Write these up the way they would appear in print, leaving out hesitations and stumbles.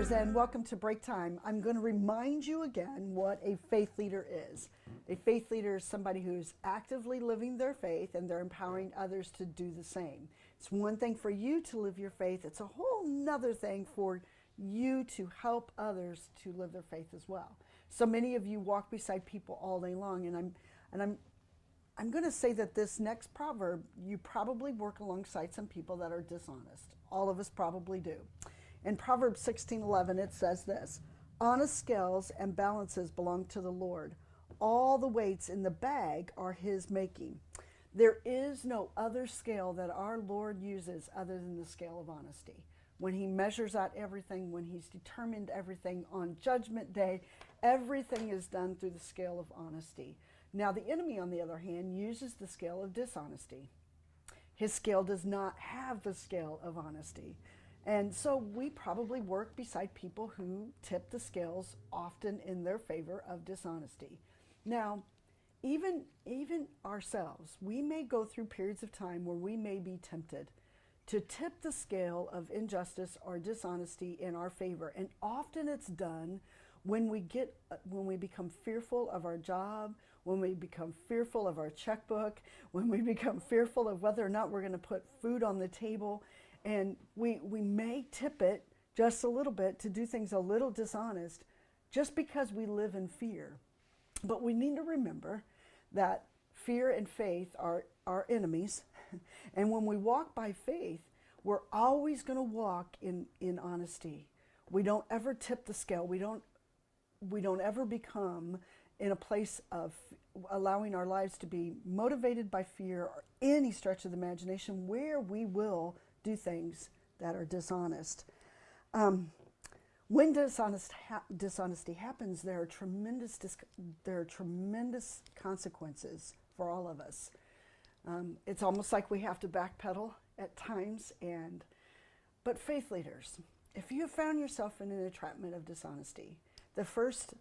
leaders, and welcome to Breaktime. I'm going to remind you again what a faith leader is. A faith leader is somebody who's actively living their faith and they're empowering others to do the same. It's one thing for you to live your faith. It's a whole nother thing for you to help others to live their faith as well. So many of you walk beside people all day long, and I'm going to say that this next proverb, you probably work alongside some people that are dishonest. All of us probably do. In Proverbs 16:11, it says this: honest scales and balances belong to the Lord. All the weights in the bag are his making. There is no other scale that our Lord uses other than the scale of honesty. When he measures out everything, when he's determined everything on Judgment Day, everything is done through the scale of honesty. Now, the enemy, on the other hand, uses the scale of dishonesty. His scale does not have the scale of honesty. And so we probably work beside people who tip the scales often in their favor of dishonesty. Now, even ourselves, we may go through periods of time where we may be tempted to tip the scale of injustice or dishonesty in our favor. And often it's done when we become fearful of our job, when we become fearful of our checkbook, when we become fearful of whether or not we're going to put food on the table. And we may tip it just a little bit to do things a little dishonest just because we live in fear. But we need to remember that fear and faith are enemies. And when we walk by faith, we're always going to walk in honesty. We don't ever tip the scale. We don't ever become in a place of allowing our lives to be motivated by fear or any stretch of the imagination where we will do things that are dishonest. When dishonesty happens, there are tremendous consequences for all of us. It's almost like we have to backpedal at times. But faith leaders, if you have found yourself in an entrapment of dishonesty, the first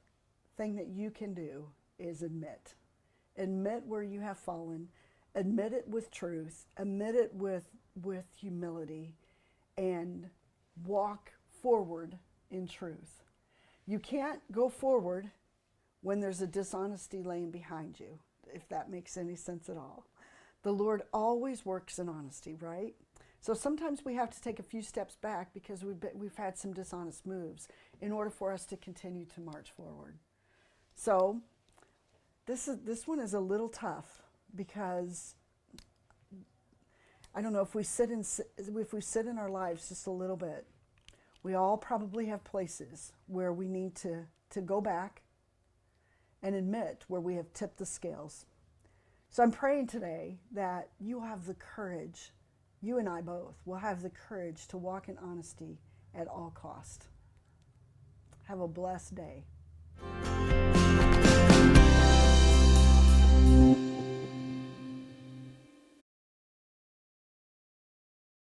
thing that you can do is admit. Admit where you have fallen. Admit it with truth. Admit it with humility, and walk forward in truth. You can't go forward when there's a dishonesty laying behind you, if that makes any sense at all. The Lord always works in honesty, right? So sometimes we have to take a few steps back because we've had some dishonest moves in order for us to continue to march forward. So this one is a little tough because I don't know, if we sit in our lives just a little bit, we all probably have places where we need to go back and admit where we have tipped the scales. So I'm praying today that you have the courage, you and I both will have the courage to walk in honesty at all cost. Have a blessed day.